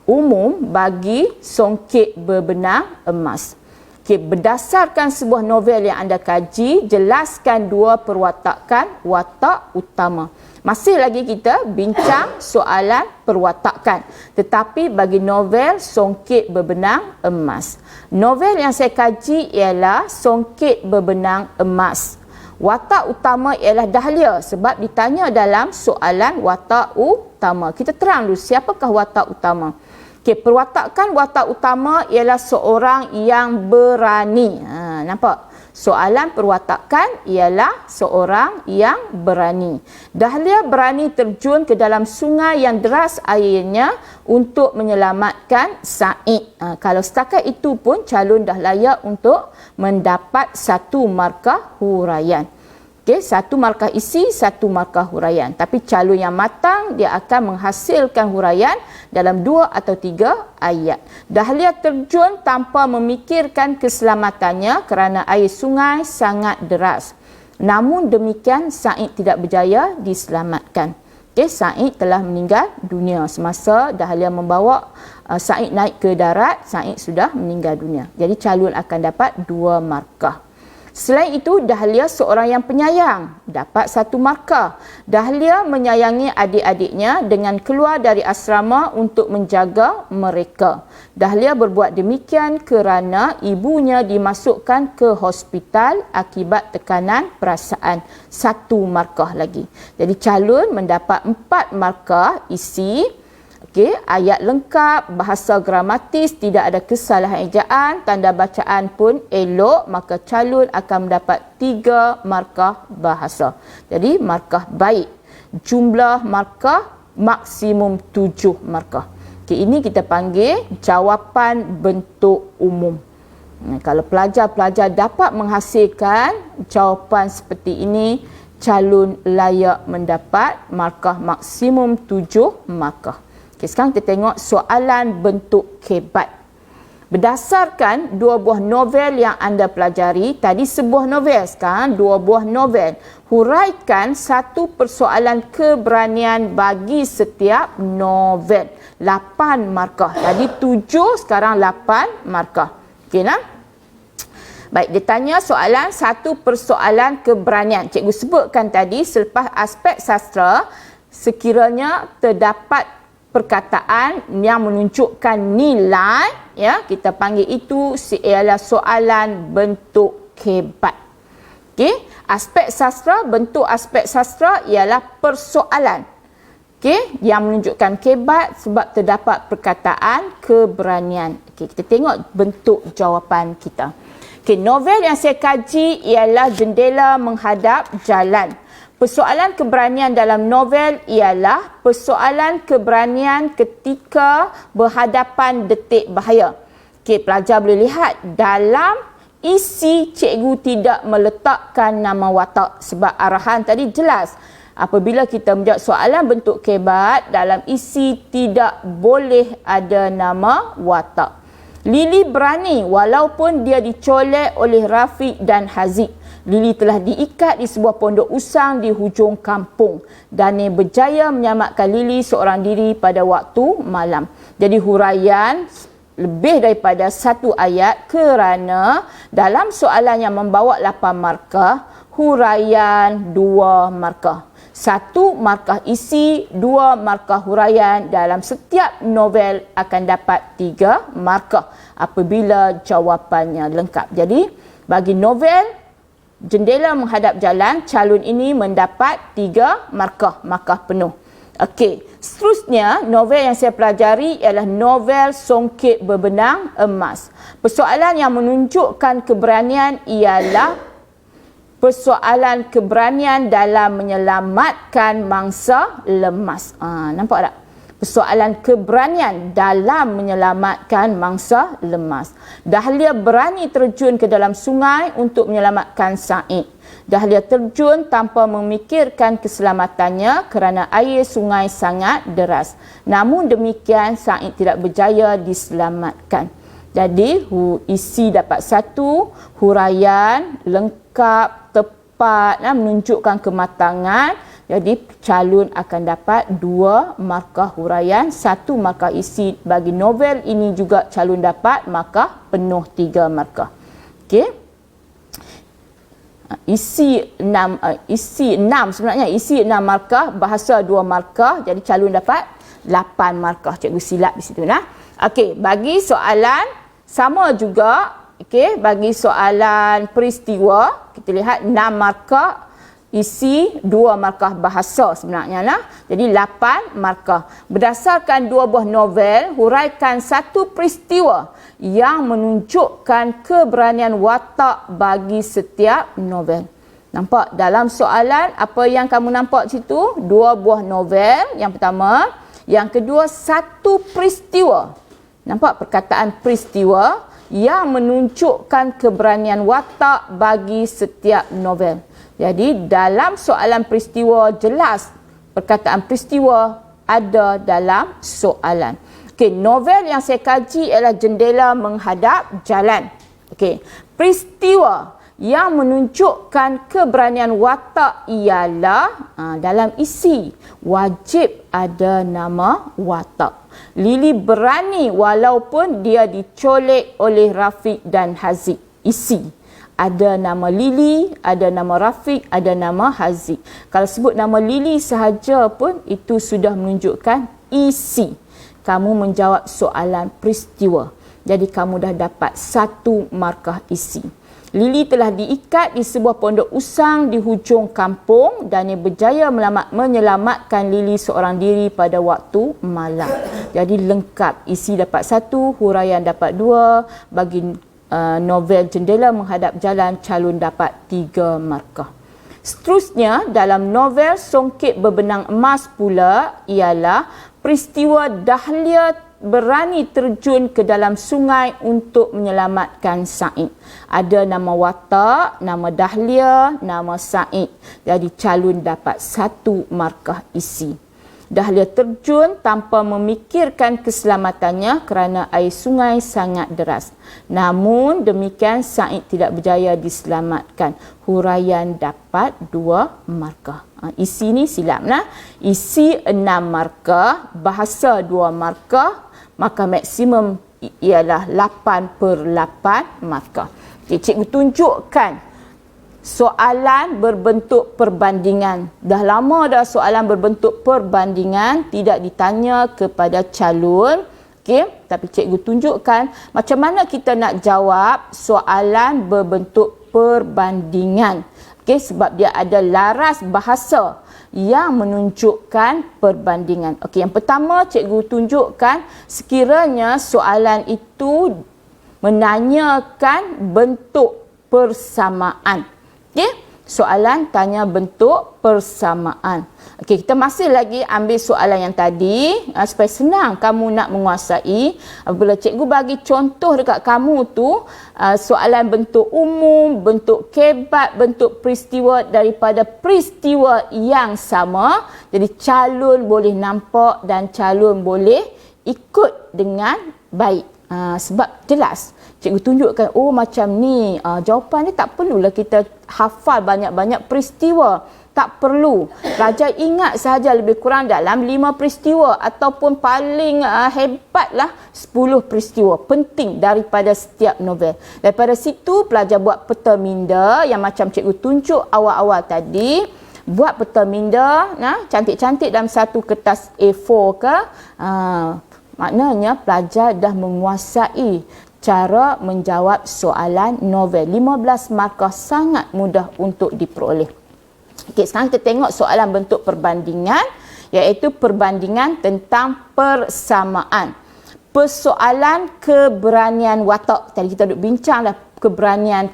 umum bagi songket berbenang emas. Okey, berdasarkan sebuah novel yang anda kaji, jelaskan 2 perwatakan watak utama. Masih lagi kita bincang soalan perwatakan. Tetapi bagi novel Songket Berbenang Emas. Novel yang saya kaji ialah Songket Berbenang Emas. Watak utama ialah Dahlia sebab ditanya dalam soalan watak utama. Kita terang dulu siapakah watak utama. Okey, perwatakan watak utama ialah seorang yang berani. Nampak? Soalan perwatakan ialah seorang yang berani. Dahlia berani terjun ke dalam sungai yang deras airnya untuk menyelamatkan Said. Kalau setakat itu pun calon dah layak untuk mendapat 1 markah huraian. Okey, 1 markah isi, 1 markah huraian. Tapi calon yang matang, dia akan menghasilkan huraian dalam 2 atau 3 ayat. Dahlia terjun tanpa memikirkan keselamatannya kerana air sungai sangat deras. Namun demikian, Said tidak berjaya diselamatkan. Okey, Said telah meninggal dunia. Semasa Dahlia membawa Said naik ke darat, Said sudah meninggal dunia. Jadi calon akan dapat 2 markah. Selain itu, Dahlia seorang yang penyayang, dapat 1 markah. Dahlia menyayangi adik-adiknya dengan keluar dari asrama untuk menjaga mereka. Dahlia berbuat demikian kerana ibunya dimasukkan ke hospital akibat tekanan perasaan. 1 markah lagi. Jadi calon mendapat 4 markah isi. Okey, ayat lengkap, bahasa gramatis, tidak ada kesalahan ejaan, tanda bacaan pun elok, maka calon akan mendapat 3 markah bahasa. Jadi markah baik. Jumlah markah maksimum 7 markah. Okey, ini kita panggil jawapan bentuk umum. Kalau pelajar-pelajar dapat menghasilkan jawapan seperti ini, calon layak mendapat markah maksimum 7 markah. Okay, sekarang kita tengok soalan bentuk kebat. Berdasarkan 2 buah novel yang anda pelajari, tadi sebuah novel, sekarang 2 buah novel. Huraikan 1 persoalan keberanian bagi setiap novel. 8 markah. Tadi 7, sekarang 8 markah. Okey, nah? Baik, dia tanya soalan 1 persoalan keberanian. Cikgu sebutkan tadi, selepas aspek sastra, sekiranya terdapat perkataan yang menunjukkan nilai, ya, kita panggil itu ialah soalan bentuk kebat. Okey, aspek sastra, bentuk aspek sastra ialah persoalan. Okey, yang menunjukkan kebat sebab terdapat perkataan keberanian. Okey, kita tengok bentuk jawapan kita. Okey, novel yang saya kaji ialah Jendela Menghadap Jalan. Persoalan keberanian dalam novel ialah persoalan keberanian ketika berhadapan detik bahaya. Okey, pelajar boleh lihat dalam isi cikgu tidak meletakkan nama watak sebab arahan tadi jelas. Apabila kita menjawab soalan bentuk kebat, dalam isi tidak boleh ada nama watak. Lily berani walaupun dia dicolek oleh Rafiq dan Haziq. Lili telah diikat di sebuah pondok usang di hujung kampung. Daniel berjaya menyelamatkan Lili seorang diri pada waktu malam. Jadi huraian lebih daripada satu ayat kerana dalam soalan yang membawa 8 markah, huraian 2 markah. 1 markah isi, 2 markah huraian. Dalam setiap novel akan dapat 3 markah apabila jawapannya lengkap. Jadi bagi novel Jendela Menghadap Jalan, calon ini mendapat 3 markah penuh. Okey, seterusnya novel yang saya pelajari ialah novel Songket Berbenang Emas. Persoalan yang menunjukkan keberanian ialah persoalan keberanian dalam menyelamatkan mangsa lemas. Nampak tak? Persoalan keberanian dalam menyelamatkan mangsa lemas. Dahlia berani terjun ke dalam sungai untuk menyelamatkan Said. Dahlia terjun tanpa memikirkan keselamatannya kerana air sungai sangat deras. Namun demikian, Said tidak berjaya diselamatkan. Jadi, isi dapat 1, huraian lengkap, tepat, menunjukkan kematangan. Jadi calon akan dapat 2 markah huraian, 1 markah isi. Bagi novel ini juga calon dapat markah penuh 3 markah. Okey. Isi 6 sebenarnya, isi 6 markah, bahasa 2 markah. Jadi calon dapat 8 markah. Cikgu silap di situ nah. Okey, bagi soalan sama juga. Okey, bagi soalan peristiwa kita lihat 6 markah isi, 2 markah bahasa sebenarnya lah. Jadi 8 markah. Berdasarkan 2 buah novel, huraikan 1 peristiwa yang menunjukkan keberanian watak bagi setiap novel. Nampak dalam soalan apa yang kamu nampak situ? 2 buah novel yang pertama. Yang kedua, 1 peristiwa. Nampak perkataan peristiwa yang menunjukkan keberanian watak bagi setiap novel. Jadi dalam soalan peristiwa jelas perkataan peristiwa ada dalam soalan. Okey, novel yang saya kaji ialah Jendela Menghadap Jalan. Okey, peristiwa yang menunjukkan keberanian watak ialah dalam isi wajib ada nama watak. Lili berani walaupun dia dicolek oleh Rafiq dan Haziq. Isi ada nama Lili, ada nama Rafiq, ada nama Haziq. Kalau sebut nama Lili sahaja pun itu sudah menunjukkan isi. Kamu menjawab soalan peristiwa. Jadi kamu dah dapat 1 markah isi. Lili telah diikat di sebuah pondok usang di hujung kampung dan dia berjaya menyelamatkan Lili seorang diri pada waktu malam. Jadi lengkap. Isi dapat 1, huraian dapat 2. Bagi novel Jendela Menghadap Jalan, calon dapat 3 markah. Seterusnya dalam novel Songket Berbenang Emas pula ialah peristiwa Dahlia berani terjun ke dalam sungai untuk menyelamatkan Said. Ada nama watak, nama Dahlia, nama Said. Jadi calon dapat 1 markah isi. Dahlia terjun tanpa memikirkan keselamatannya kerana air sungai sangat deras. Namun demikian, Said tidak berjaya diselamatkan. Huraian dapat 2 markah. Isi ni silap nah. Isi 6 markah, bahasa 2 markah, maka maksimum ialah 8/8 markah. Okay, cikgu tunjukkan soalan berbentuk perbandingan. Dah lama dah soalan berbentuk perbandingan tidak ditanya kepada calon. Okey, tapi cikgu tunjukkan macam mana kita nak jawab soalan berbentuk perbandingan. Okey, sebab dia ada laras bahasa yang menunjukkan perbandingan. Okey, yang pertama cikgu tunjukkan sekiranya soalan itu menanyakan bentuk persamaan. Okey, soalan tanya bentuk persamaan. Okey, kita masih lagi ambil soalan yang tadi supaya senang kamu nak menguasai. Apabila cikgu bagi contoh dekat kamu tu, soalan bentuk umum, bentuk kebat, bentuk peristiwa daripada peristiwa yang sama. Jadi calon boleh nampak dan calon boleh ikut dengan baik. Sebab jelas cikgu tunjukkan, oh macam ni, jawapan ni tak perlulah kita hafal banyak-banyak peristiwa, tak perlu. Pelajar ingat sahaja lebih kurang dalam 5 peristiwa ataupun paling hebatlah 10 peristiwa penting daripada setiap novel. Daripada situ pelajar buat peta minda yang macam cikgu tunjuk awal-awal tadi. Buat peta minda cantik-cantik dalam satu kertas A4 ke, maknanya pelajar dah menguasai cara menjawab soalan novel. 15 markah sangat mudah untuk diperoleh. Okey, sekarang kita tengok soalan bentuk perbandingan, iaitu perbandingan tentang persamaan. Persoalan keberanian watak. Tadi kita duk bincanglah keberanian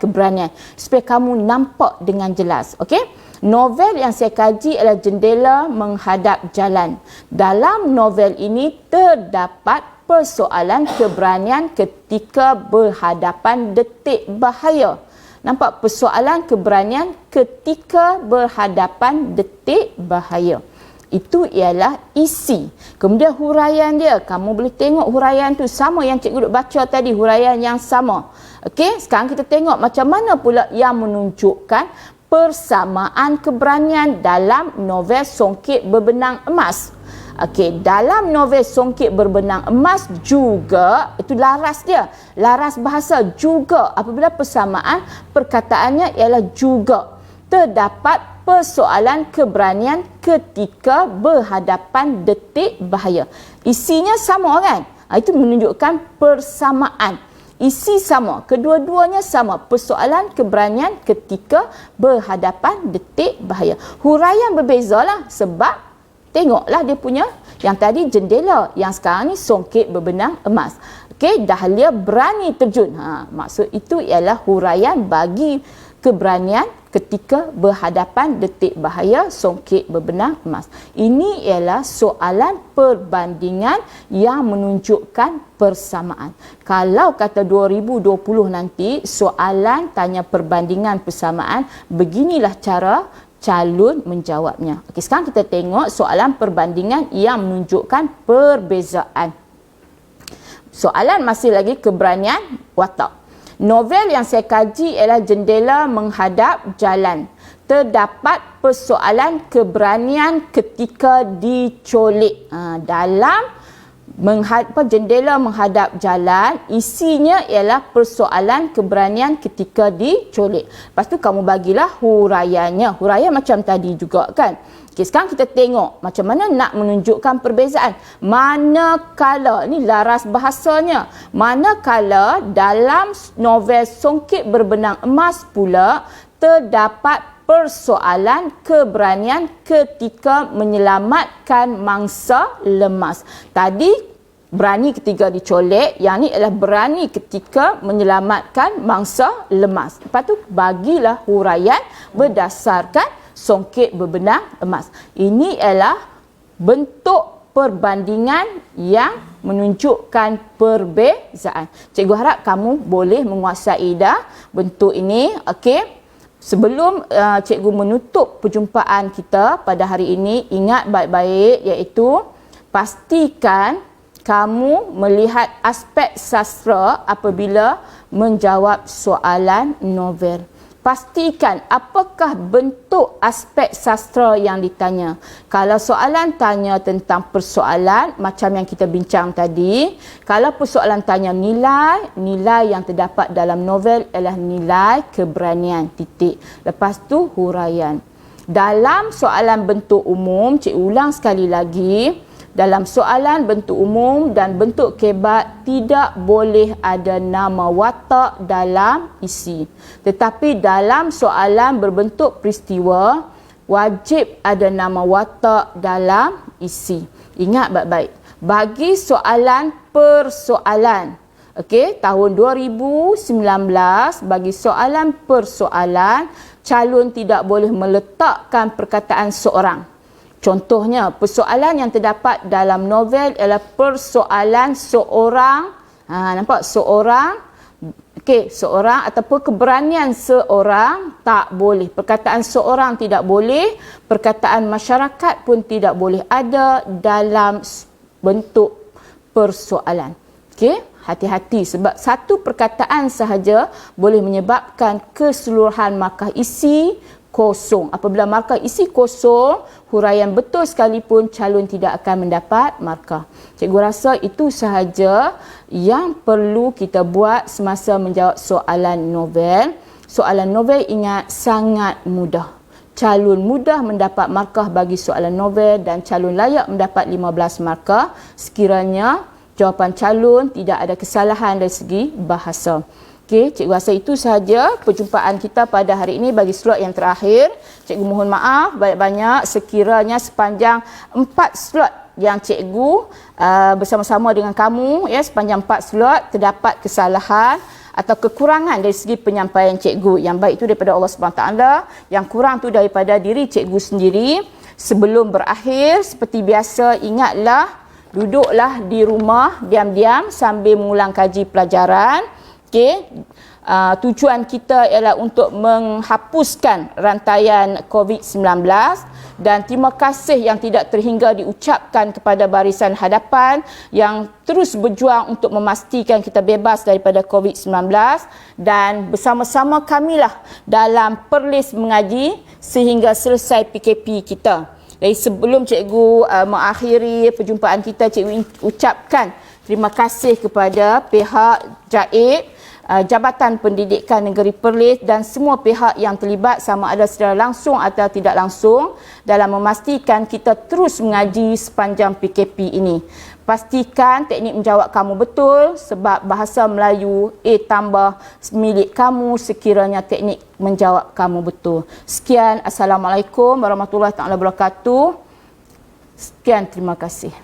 supaya kamu nampak dengan jelas. Okey? Novel yang saya kaji adalah Jendela Menghadap Jalan. Dalam novel ini terdapat persoalan keberanian ketika berhadapan detik bahaya. Nampak persoalan keberanian ketika berhadapan detik bahaya. Itu ialah isi. Kemudian huraian dia, kamu boleh tengok huraian tu sama yang cikgu duk baca tadi, huraian yang sama. Okey, sekarang kita tengok macam mana pula yang menunjukkan persamaan keberanian dalam novel Songket Berbenang Emas. Okey, dalam novel Songket Berbenang Emas juga, itu laras dia, laras bahasa juga. Apabila persamaan, perkataannya ialah juga. Terdapat persoalan keberanian ketika berhadapan detik bahaya. Isinya sama kan? Itu menunjukkan persamaan. Isi sama, kedua-duanya sama. Persoalan keberanian ketika berhadapan detik bahaya. Huraian berbezalah sebab tengoklah dia punya, yang tadi jendela, yang sekarang ni Songket Berbenang Emas. Okey, Dahlia berani terjun. Maksud itu ialah huraian bagi keberanian ketika berhadapan detik bahaya Songket Berbenang Emas. Ini ialah soalan perbandingan yang menunjukkan persamaan. Kalau kata 2020 nanti soalan tanya perbandingan persamaan, beginilah cara calon menjawabnya. Okey, sekarang kita tengok soalan perbandingan yang menunjukkan perbezaan. Soalan masih lagi keberanian watak. Novel yang saya kaji ialah Jendela Menghadap Jalan. Terdapat persoalan keberanian ketika dicolik. Dalam Jendela Menghadap Jalan, isinya ialah persoalan keberanian ketika dicolik. Lepas tu kamu bagilah huraiannya. Huraian macam tadi juga kan. Okey, sekarang kita tengok macam mana nak menunjukkan perbezaan. Manakala, ni laras bahasanya, manakala dalam novel Songket Berbenang Emas pula terdapat persoalan keberanian ketika menyelamatkan mangsa lemas. Tadi berani ketika dicolek, yang ni adalah berani ketika menyelamatkan mangsa lemas. Lepas tu bagilah huraian berdasarkan Songket Berbenang Emas. Ini adalah bentuk perbandingan yang menunjukkan perbezaan. Cikgu harap kamu boleh menguasai dah bentuk ini. Okey. Sebelum cikgu menutup perjumpaan kita pada hari ini, ingat baik-baik, iaitu pastikan kamu melihat aspek sastra apabila menjawab soalan novel. Pastikan apakah bentuk aspek sastra yang ditanya. Kalau soalan tanya tentang persoalan macam yang kita bincang tadi, kalau persoalan tanya nilai, nilai yang terdapat dalam novel adalah nilai keberanian, titik. Lepas tu huraian. Dalam soalan bentuk umum, cikgu ulang sekali lagi, dalam soalan bentuk umum dan bentuk kebat tidak boleh ada nama watak dalam isi. Tetapi dalam soalan berbentuk peristiwa, wajib ada nama watak dalam isi. Ingat baik-baik. Bagi soalan persoalan, okey, tahun 2019, bagi soalan persoalan, calon tidak boleh meletakkan perkataan seorang. Contohnya, persoalan yang terdapat dalam novel adalah persoalan seorang, nampak, seorang, okey, seorang ataupun keberanian seorang, tak boleh. Perkataan seorang tidak boleh, perkataan masyarakat pun tidak boleh ada dalam bentuk persoalan. Okey, hati-hati sebab satu perkataan sahaja boleh menyebabkan keseluruhan markah isi kosong. Apabila markah isi kosong, huraian betul sekalipun calon tidak akan mendapat markah. Cikgu rasa itu sahaja yang perlu kita buat semasa menjawab soalan novel. Soalan novel ingat sangat mudah. Calon mudah mendapat markah bagi soalan novel dan calon layak mendapat 15 markah sekiranya jawapan calon tidak ada kesalahan dari segi bahasa. Okey, cikgu rasa itu sahaja perjumpaan kita pada hari ini bagi slot yang terakhir. Cikgu mohon maaf banyak-banyak sekiranya sepanjang 4 slot yang cikgu bersama-sama dengan kamu sepanjang 4 slot terdapat kesalahan atau kekurangan dari segi penyampaian cikgu. Yang baik itu daripada Allah SWT, yang kurang tu daripada diri cikgu sendiri. Sebelum berakhir seperti biasa ingatlah duduklah di rumah diam-diam sambil mengulang kaji pelajaran. Okey. Tujuan kita ialah untuk menghapuskan rantaian COVID-19 dan terima kasih yang tidak terhingga diucapkan kepada barisan hadapan yang terus berjuang untuk memastikan kita bebas daripada COVID-19 dan bersama-sama kamilah dalam perlis mengaji sehingga selesai PKP kita. Jadi sebelum cikgu mengakhiri perjumpaan kita, cikgu ucapkan terima kasih kepada pihak JAID, Jabatan Pendidikan Negeri Perlis dan semua pihak yang terlibat sama ada secara langsung atau tidak langsung dalam memastikan kita terus mengaji sepanjang PKP ini. Pastikan teknik menjawab kamu betul sebab bahasa Melayu tambah milik kamu sekiranya teknik menjawab kamu betul. Sekian, Assalamualaikum warahmatullahi wabarakatuh. Sekian, terima kasih.